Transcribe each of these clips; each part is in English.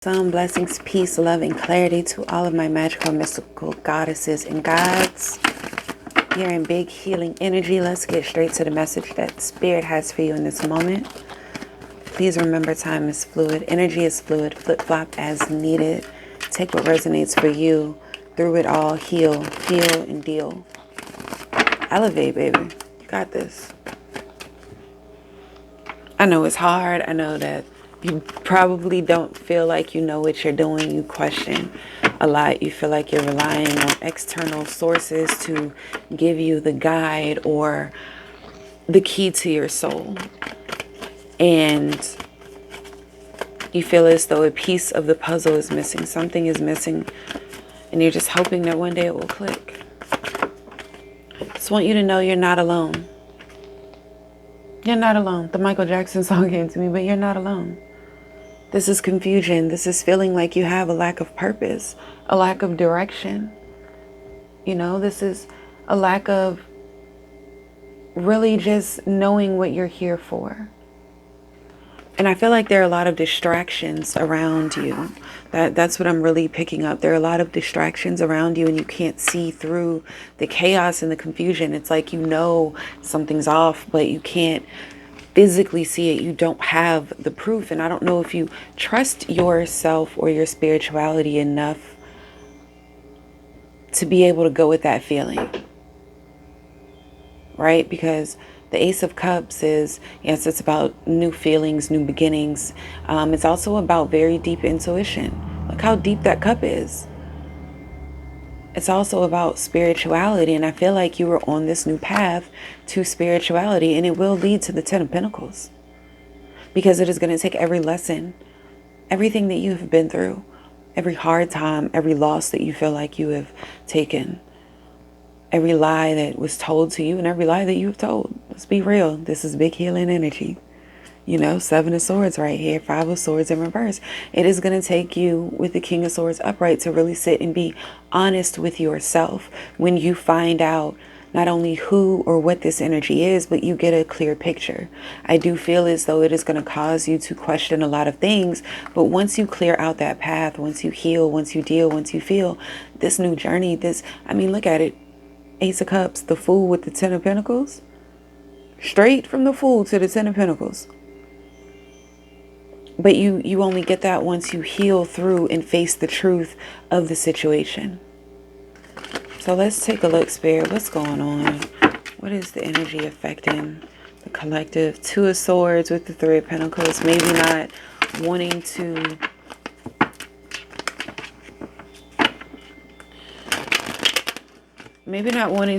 Some blessings, peace, love, and clarity to all of my magical, mystical goddesses and gods. You're in big healing energy. Let's get straight to the message that Spirit has for you in this moment. Please remember, time is fluid. Energy is fluid. Flip-flop as needed. Take what resonates for you. Through it all, heal, and deal. Elevate, baby. You got this. I know it's hard. I know that you probably don't feel like you know what you're doing. You question a lot. You feel like you're relying on external sources to give you the guide or the key to your soul. And you feel as though a piece of the puzzle is missing. Something is missing. And you're just hoping that one day it will click. Just want you to know you're not alone. You're not alone. The Michael Jackson song came to me, but you're not alone. This is confusion. This is feeling like you have a lack of purpose, a lack of direction. You know, this is a lack of really just knowing what you're here for. And I feel like there are a lot of distractions around you. That's what I'm really picking up. There are a lot of distractions around you and you can't see through the chaos and the confusion. It's like you know something's off, but you can't physically see it. You don't have the proof. And I don't know if you trust yourself or your spirituality enough to be able to go with that feeling. Right? Because the Ace of Cups is, yes, it's about new feelings, new beginnings. It's also about very deep intuition. Look how deep that cup is. It's also about spirituality. And I feel like you were on this new path to spirituality. And it will lead to the Ten of Pentacles. Because it is going to take every lesson, everything that you have been through, every hard time, every loss that you feel like you have taken, every lie that was told to you and every lie that you have told. Let's be real. This is big healing energy. You know, Seven of Swords right here, Five of Swords in reverse. It is going to take you with the King of Swords upright to really sit and be honest with yourself when you find out not only who or what this energy is, but you get a clear picture. I do feel as though it is going to cause you to question a lot of things. But once you clear out that path, once you heal, once you deal, once you feel this new journey, look at it. Ace of Cups, the Fool with the Ten of Pentacles. Straight from the Fool to the Ten of Pentacles. But you only get that once you heal through and face the truth of the situation. So let's take a look, Spirit. What's going on? What is the energy affecting the collective? Two of Swords with the Three of Pentacles. Maybe not wanting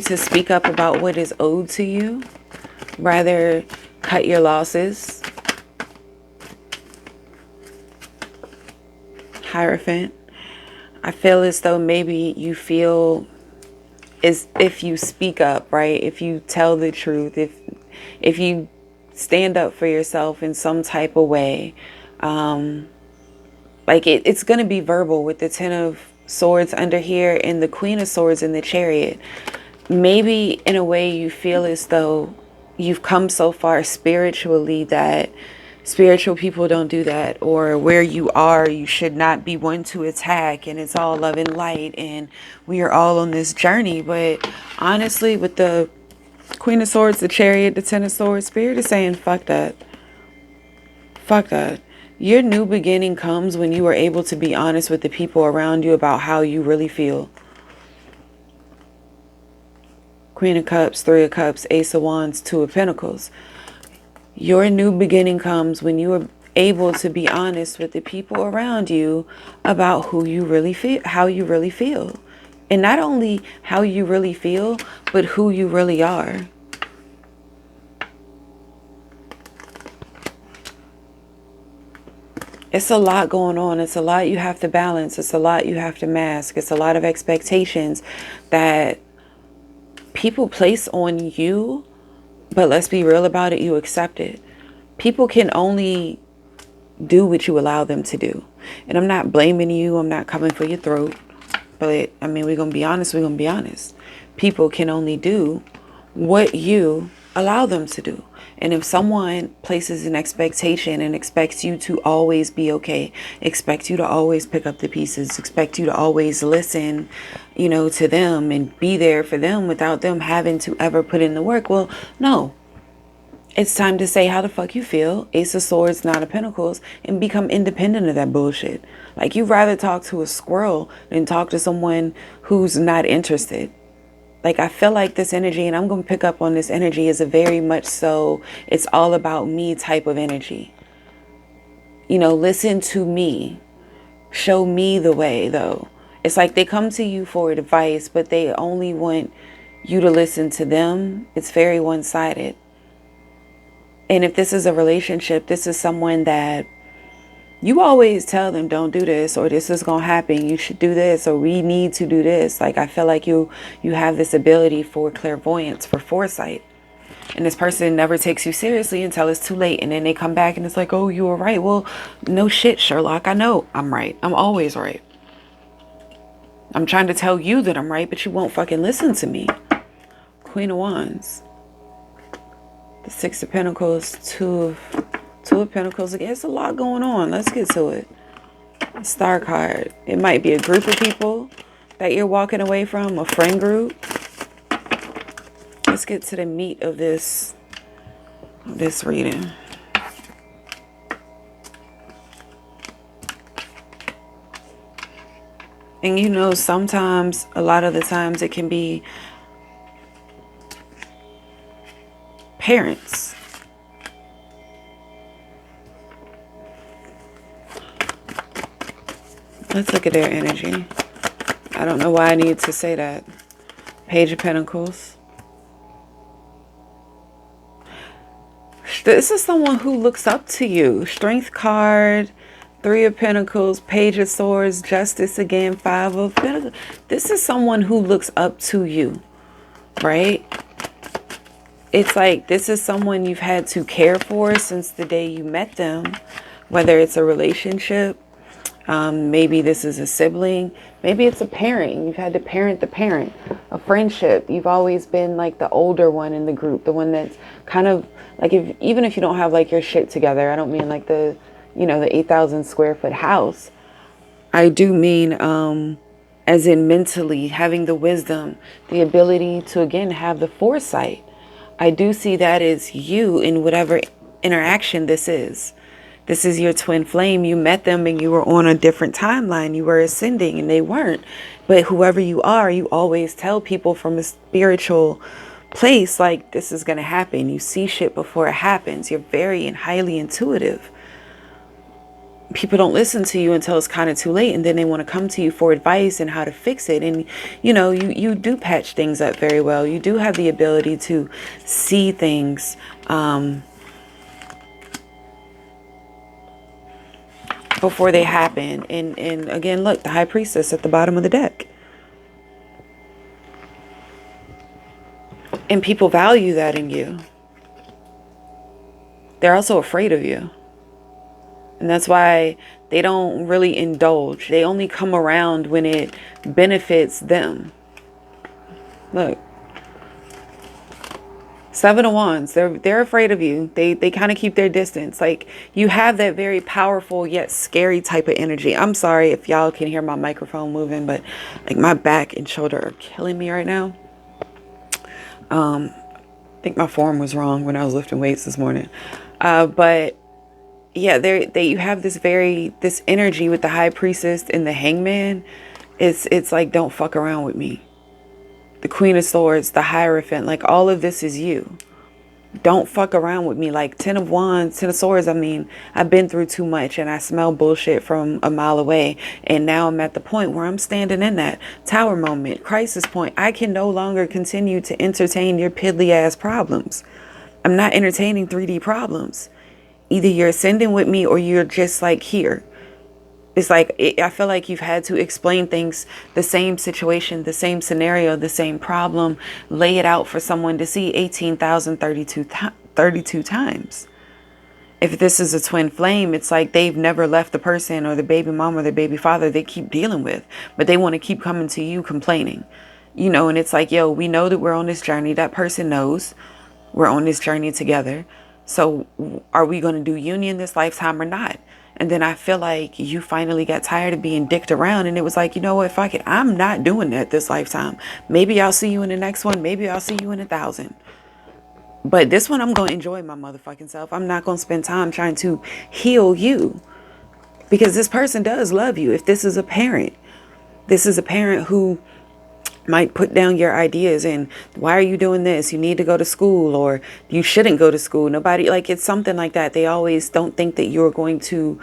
to speak up about what is owed to you. Rather, cut your losses. Hierophant. I feel as though maybe you feel as if you speak up, right? If you tell the truth, if you stand up for yourself in some type of way, it's going to be verbal with the Ten of Swords under here and the Queen of Swords in the Chariot. Maybe in a way you feel as though you've come so far spiritually that spiritual people don't do that, or where you are, you should not be one to attack, and it's all love and light, and we are all on this journey. But honestly, with the Queen of Swords, the Chariot, the Ten of Swords, Spirit is saying, fuck that. Fuck that. Your new beginning comes when you are able to be honest with the people around you about how you really feel. Queen of Cups, Three of Cups, Ace of Wands, Two of Pentacles. Your new beginning comes when you are able to be honest with the people around you about who you really feel, how you really feel. And not only how you really feel, but who you really are. It's a lot going on. It's a lot you have to balance. It's a lot you have to mask. It's a lot of expectations that people place on you. But let's be real about it. You accept it. People can only do what you allow them to do. And I'm not blaming you. I'm not coming for your throat. But we're going to be honest. We're going to be honest. People can only do what you allow them to do. And if someone places an expectation and expects you to always be okay, expects you to always pick up the pieces, expect you to always listen, to them and be there for them without them having to ever put in the work, well, no. It's time to say how the fuck you feel, Ace of Swords, Nine of Pentacles, and become independent of that bullshit. Like, you'd rather talk to a squirrel than talk to someone who's not interested. Like, I feel like this energy, and I'm going to pick up on this energy, is a very much so, it's all about me type of energy. Listen to me. Show me the way, though. It's like they come to you for advice, but they only want you to listen to them. It's very one-sided. And if this is a relationship, this is someone that you always tell them, don't do this, or this is going to happen. You should do this, or we need to do this. Like, I feel like you have this ability for clairvoyance, for foresight. And this person never takes you seriously until it's too late. And then they come back and it's like, oh, you were right. Well, no shit, Sherlock. I know I'm right. I'm always right. I'm trying to tell you that I'm right, but you won't fucking listen to me. Queen of Wands. The Six of Pentacles, Two of Pentacles. Again, it's a lot going on. Let's get to it. Star card. It might be a group of people that you're walking away from, a friend group. Let's get to the meat of this reading. And sometimes, a lot of the times, it can be parents. Let's look at their energy. I don't know why I need to say that. Page of Pentacles. This is someone who looks up to you. Strength card. Three of Pentacles. Page of Swords. Justice again. Five of Pentacles. This is someone who looks up to you. Right? It's like this is someone you've had to care for since the day you met them. Whether it's a relationship. Maybe this is a sibling. Maybe it's a parent. You've had to parent the parent. A friendship. You've always been like the older one in the group. The one that's kind of like, even if you don't have like your shit together. I don't mean like the 8,000 square foot house. I do mean as in mentally having the wisdom, the ability to again have the foresight. I do see that as you in whatever interaction this is. This is your twin flame. You met them and you were on a different timeline. You were ascending and they weren't. But whoever you are, you always tell people from a spiritual place, like, this is going to happen. You see shit before it happens. You're very and highly intuitive. People don't listen to you until it's kind of too late. And then they want to come to you for advice and how to fix it. And, you do patch things up very well. You do have the ability to see things, before they happen. And again, look, the High Priestess at the bottom of the deck. And people value that in you. They're also afraid of you. And that's why they don't really indulge. They only come around when it benefits them. Look. Seven of Wands. They're afraid of you. They kind of keep their distance. Like, you have that very powerful yet scary type of energy. I'm sorry if y'all can hear my microphone moving, but like my back and shoulder are killing me right now. I think my form was wrong when I was lifting weights this morning. But yeah, you have this energy with the High Priestess and the Hangman. It's like, don't fuck around with me. The Queen of Swords, the Hierophant, like all of this is you. Don't fuck around with me. Like Ten of Swords, I mean, I've been through too much and I smell bullshit from a mile away. And now I'm at the point where I'm standing in that tower moment, crisis point. I can no longer continue to entertain your piddly ass problems. I'm not entertaining 3D problems. Either you're ascending with me or you're just like here. It's like, I feel like you've had to explain things, the same situation, the same scenario, the same problem, lay it out for someone to see 18,032 times. If this is a twin flame, it's like they've never left the person or the baby mom or the baby father they keep dealing with, but they want to keep coming to you complaining, and it's like, yo, we know that we're on this journey. That person knows. We're on this journey together. So are we going to do union this lifetime or not? And then I feel like you finally got tired of being dicked around. And it was like, you know what? Fuck it. I'm not doing that this lifetime. Maybe I'll see you in the next one. Maybe I'll see you in 1,000. But this one, I'm going to enjoy my motherfucking self. I'm not going to spend time trying to heal you. Because this person does love you. If this is a parent, this is a parent who might put down your ideas and why are you doing this? You need to go to school, or you shouldn't go to school. Nobody, like, it's something like that. They always don't think that you're going to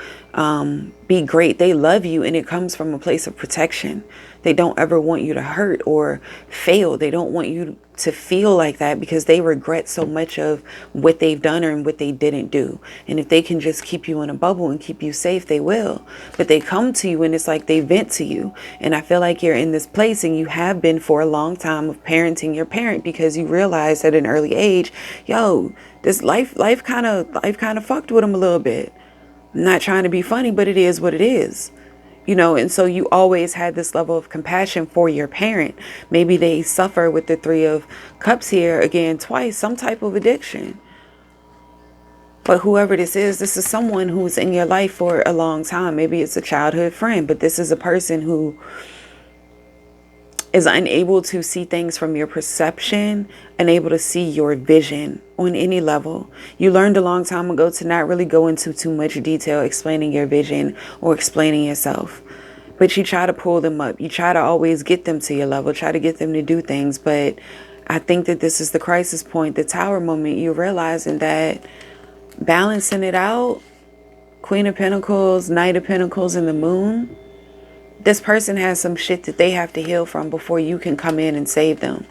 be great. They love you, and it comes from a place of protection. They don't ever want you to hurt or fail. They don't want you to feel like that because they regret so much of what they've done or what they didn't do. And if they can just keep you in a bubble and keep you safe, they will. But they come to you and it's like they vent to you. And I feel like you're in this place, and you have been for a long time, of parenting your parent, because you realize at an early age, yo, this life kind of fucked with them a little bit. I'm not trying to be funny, but it is what it is. You know, and so you always had this level of compassion for your parent. Maybe they suffer with the 3 of Cups here again twice, some type of addiction. But whoever this is someone who's in your life for a long time. Maybe it's a childhood friend, but this is a person who is unable to see things from your perception, unable to see your vision on any level. You learned a long time ago to not really go into too much detail explaining your vision or explaining yourself. But you try to pull them up. You try to always get them to your level, try to get them to do things. But I think that this is the crisis point, the tower moment. You're realizing that balancing it out, Queen of Pentacles, Knight of Pentacles, and the Moon, this person has some shit that they have to heal from before you can come in and save them.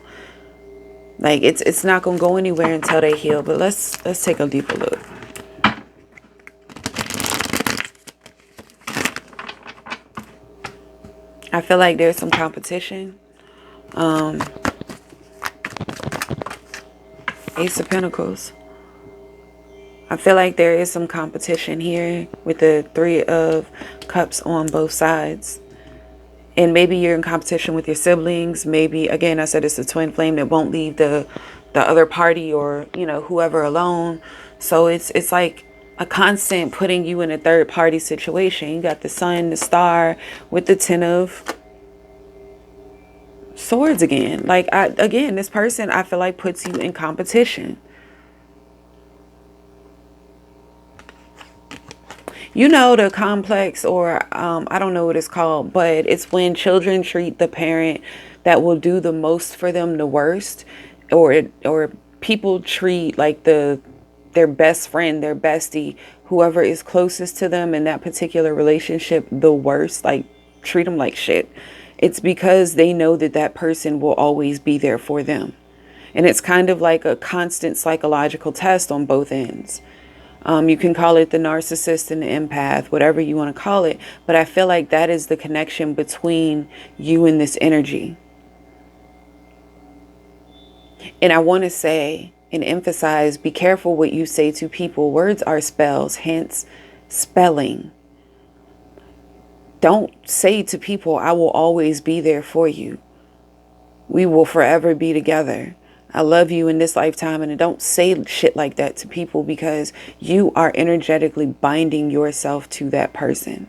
Like, it's not going to go anywhere until they heal. But let's take a deeper look. I feel like there's some competition. Ace of Pentacles. I feel like there is some competition here with the 3 of Cups on both sides. And maybe you're in competition with your siblings. Maybe, again, I said it's a twin flame that won't leave the other party or, you know, whoever alone. So it's like a constant putting you in a third party situation. You got the Sun, the Star with the 10 of Swords again. Like, again, this person, I feel like, puts you in competition. You know, the complex, or I don't know what it's called, but it's when children treat the parent that will do the most for them the worst, or people treat like their best friend, their bestie, whoever is closest to them in that particular relationship the worst, like treat them like shit. It's because they know that that person will always be there for them. And it's kind of like a constant psychological test on both ends. You can call it the narcissist and the empath, whatever you want to call it. But I feel like that is the connection between you and this energy. And I want to say and emphasize, be careful what you say to people. Words are spells, hence spelling. Don't say to people, I will always be there for you. We will forever be together. I love you in this lifetime. And don't say shit like that to people, because you are energetically binding yourself to that person.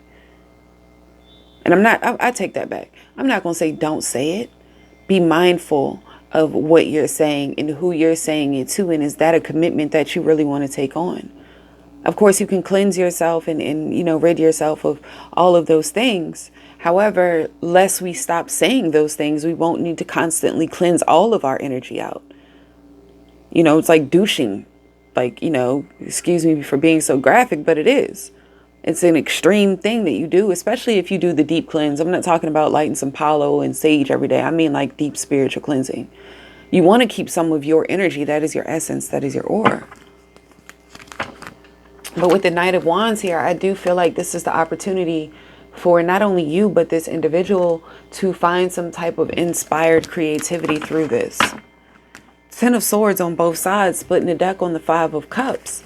And I take that back. I'm not going to say don't say it. Be mindful of what you're saying and who you're saying it to. And is that a commitment that you really want to take on? Of course, you can cleanse yourself and you know, rid yourself of all of those things. However, lest we stop saying those things, we won't need to constantly cleanse all of our energy out. You know, it's like douching. Like, you know, excuse me for being so graphic, but it is. It's an extreme thing that you do, especially if you do the deep cleanse. I'm not talking about lighting some palo and sage every day. I mean like deep spiritual cleansing. You want to keep some of your energy. That is your essence. That is your aura. But with the Knight of Wands here, I do feel like this is the opportunity for not only you, but this individual to find some type of inspired creativity through this. 10 of Swords on both sides, splitting the deck on the 5 of Cups.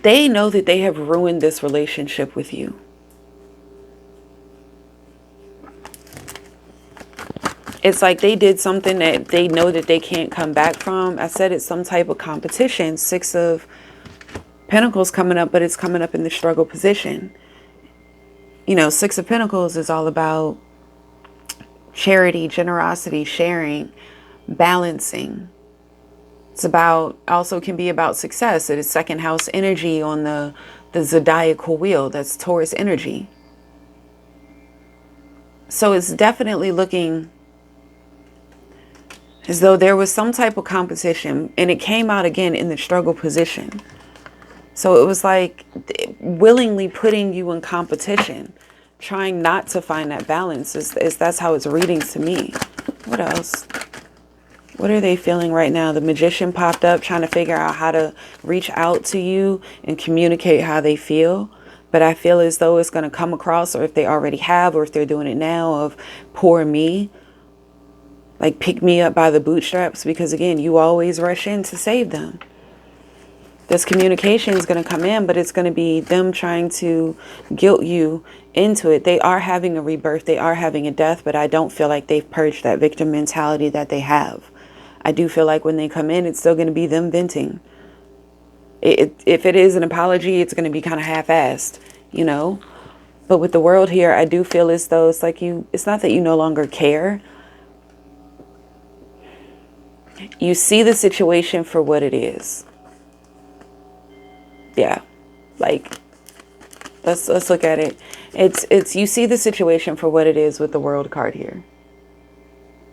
They know that they have ruined this relationship with you. It's like they did something that they know that they can't come back from. I said it's some type of competition. Six of Pentacles coming up, but it's coming up in the struggle position. You know, Six of Pentacles is all about charity, generosity, sharing, balancing. It's about, also can be about success. It is second house energy on the zodiacal wheel. That's Taurus energy. So it's definitely looking as though there was some type of competition, and it came out again in the struggle position. So it was like willingly putting you in competition, trying not to find that balance. Is that's how it's reading to me. What else? What are they feeling right now? The Magician popped up, trying to figure out how to reach out to you and communicate how they feel. But I feel as though it's going to come across, or if they already have, or if they're doing it now, of poor me. Like, pick me up by the bootstraps, because again, you always rush in to save them. This communication is going to come in, but it's going to be them trying to guilt you into it. They are having a rebirth. They are having a death, but I don't feel like they've purged that victim mentality that they have. I do feel like when they come in, it's still going to be them venting. If it is an apology, it's going to be kind of half-assed, you know? But with the World here, I do feel as though it's like it's not that you no longer care. You see the situation for what it is. Yeah, like, let's look at it. It's you see the situation for what it is with the World card here.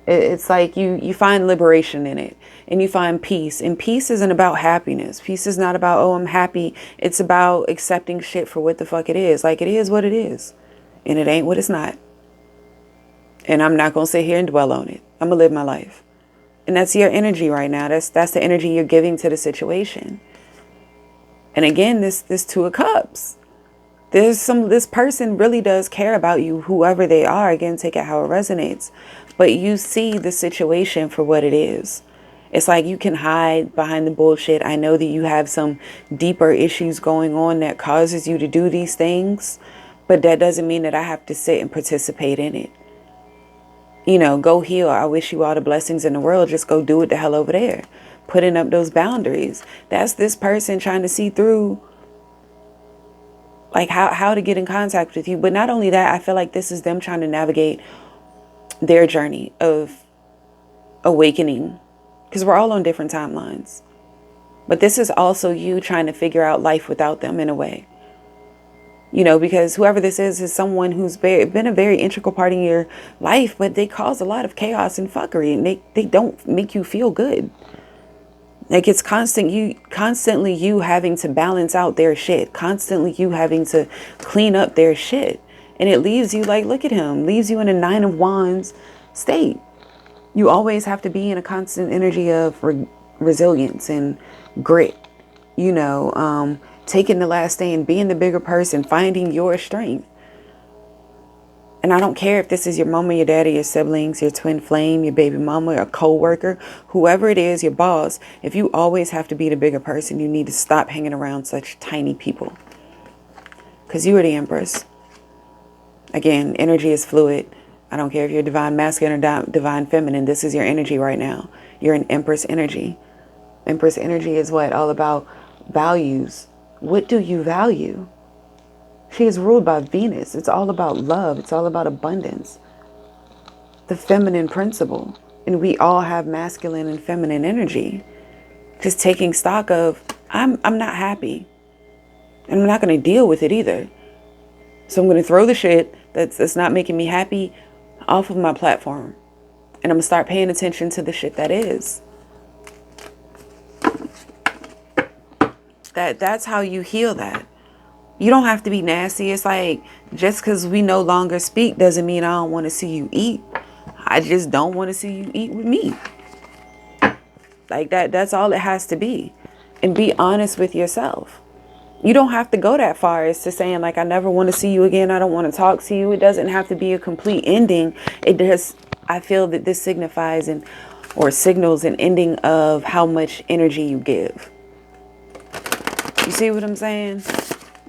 It's like you find liberation in it, and you find peace. And peace isn't about happiness. Peace is not about, oh, I'm happy. It's about accepting shit for what the fuck it is. Like, it is what it is, and it ain't what it's not. And I'm not gonna sit here and dwell on it. I'm gonna live my life. And that's your energy right now. That's the energy you're giving to the situation. And again, this Two of Cups. This person really does care about you, whoever they are. Again, take it how it resonates. But you see the situation for what it is. It's like you can hide behind the bullshit. I know that you have some deeper issues going on that causes you to do these things, but that doesn't mean that I have to sit and participate in it. You know, go heal. I wish you all the blessings in the world. Just go do it the hell over there. Putting up those boundaries. That's this person trying to see through, like, how to get in contact with you. But not only that, I feel like this is them trying to navigate their journey of awakening. Because we're all on different timelines. But this is also you trying to figure out life without them in a way. You know, because whoever this is someone who's been a very integral part in your life, but they cause a lot of chaos and fuckery, and they don't make you feel good. Like, it's constantly you having to balance out their shit, constantly you having to clean up their shit. And it leaves you like, look at him, leaves you in a Nine of Wands state. You always have to be in a constant energy of resilience and grit, you know, taking the last stand, being the bigger person, finding your strength. And I don't care if this is your mama, your daddy, your siblings, your twin flame, your baby mama, your co-worker, whoever it is, your boss. If you always have to be the bigger person, you need to stop hanging around such tiny people. Because you are the Empress. Again, energy is fluid. I don't care if you're divine masculine or divine feminine. This is your energy right now. You're an Empress energy. Empress energy is what? All about values. What do you value? She is ruled by Venus. It's all about love. It's all about abundance. The feminine principle. And we all have masculine and feminine energy. Just taking stock of, I'm not happy. And I'm not going to deal with it either. So I'm going to throw the shit that's not making me happy off of my platform. And I'm going to start paying attention to the shit that is. That's how you heal that. You don't have to be nasty. It's like, just because we no longer speak doesn't mean I don't want to see you eat. I just don't want to see you eat with me. Like that's all it has to be. And be honest with yourself. You don't have to go that far as to saying, like, I never want to see you again. I don't want to talk to you. It doesn't have to be a complete ending. It does. I feel that this signifies or signals an ending of how much energy you give. You see what I'm saying?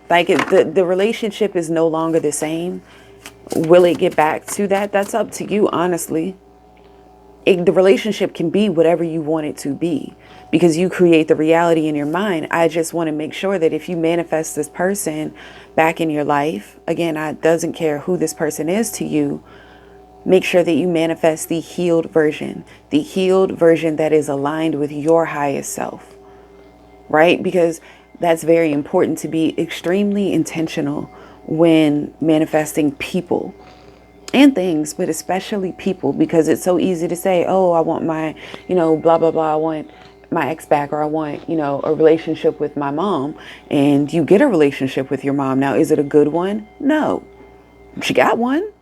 Like, the relationship is no longer the same. Will it get back to that? That's up to you, honestly. the relationship can be whatever you want it to be, because you create the reality in your mind. I just want to make sure that if you manifest this person back in your life, again, I doesn't care who this person is to you, make sure that you manifest the healed version that is aligned with your highest self, right? Because that's very important, to be extremely intentional when manifesting people and things, but especially people, because it's so easy to say, oh, I want my, blah, blah, blah. I want my ex back, or I want, a relationship with my mom. And you get a relationship with your mom. Now, is it a good one? No. She got one.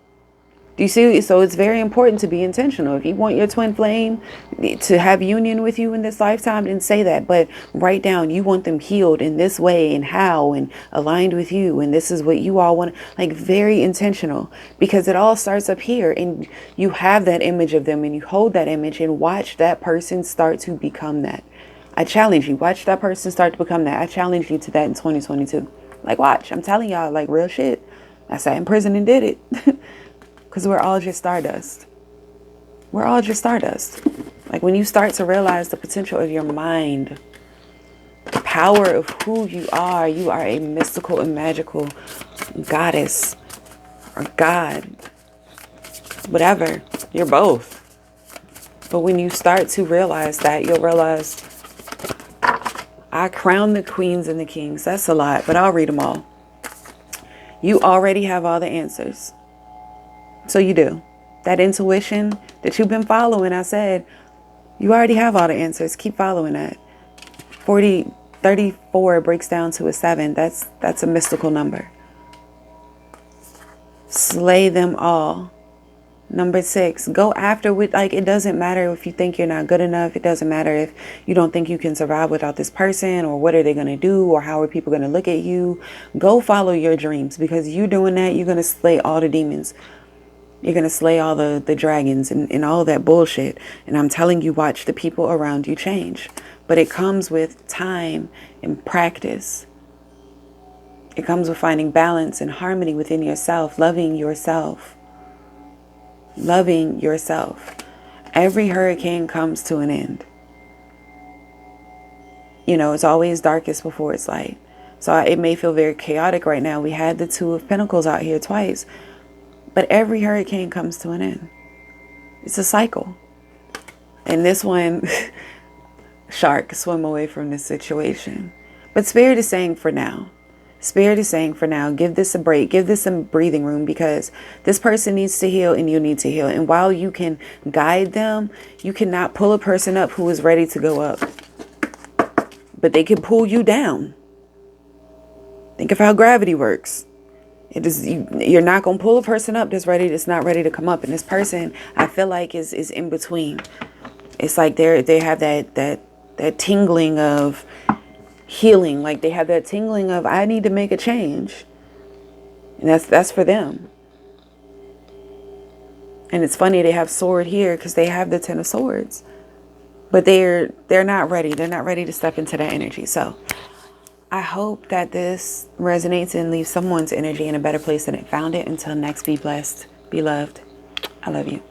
Do you see? So it's very important to be intentional. If you want your twin flame to have union with you in this lifetime, then say that. But write down, you want them healed in this way and how, and aligned with you. And this is what you all want. Like, very intentional, because it all starts up here. And you have that image of them, and you hold that image, and watch that person start to become that. I challenge you. Watch that person start to become that. I challenge you to that in 2022. Like, watch. I'm telling y'all, like, real shit. I sat in prison and did it. Because we're all just stardust. We're all just stardust. Like, when you start to realize the potential of your mind, the power of who you are a mystical and magical goddess or god, whatever. You're both. But when you start to realize that, you'll realize, I crown the queens and the kings. That's a lot, but I'll read them all. You already have all the answers. So you do. That intuition that you've been following, I said, you already have all the answers. Keep following that. 34 breaks down to a 7. That's a mystical number. Slay them all. Number 6, go after with, like, it doesn't matter if you think you're not good enough. It doesn't matter if you don't think you can survive without this person, or what are they going to do, or how are people going to look at you. Go follow your dreams, because you doing that, you're going to slay all the demons. You're going to slay all the dragons and all that bullshit. And I'm telling you, watch the people around you change. But it comes with time and practice. It comes with finding balance and harmony within yourself, loving yourself. Loving yourself. Every hurricane comes to an end. It's always darkest before it's light. So it may feel very chaotic right now. We had the 2 of Pentacles out here twice. But every hurricane comes to an end. It's a cycle. And this one, shark, swim away from this situation. But Spirit is saying for now. Spirit is saying for now, give this a break. Give this some breathing room, because this person needs to heal and you need to heal. And while you can guide them, you cannot pull a person up who is ready to go up. But they can pull you down. Think of how gravity works. You're not going to pull a person up that's not ready to come up. And this person, I feel like, is in between. It's like they have that tingling of healing. Like, they have that tingling of, I need to make a change. And that's for them. And it's funny, they have sword here because they have the 10 of swords. But they're not ready. They're not ready to step into that energy. So I hope that this resonates and leaves someone's energy in a better place than it found it. Until next, be blessed, be loved. I love you.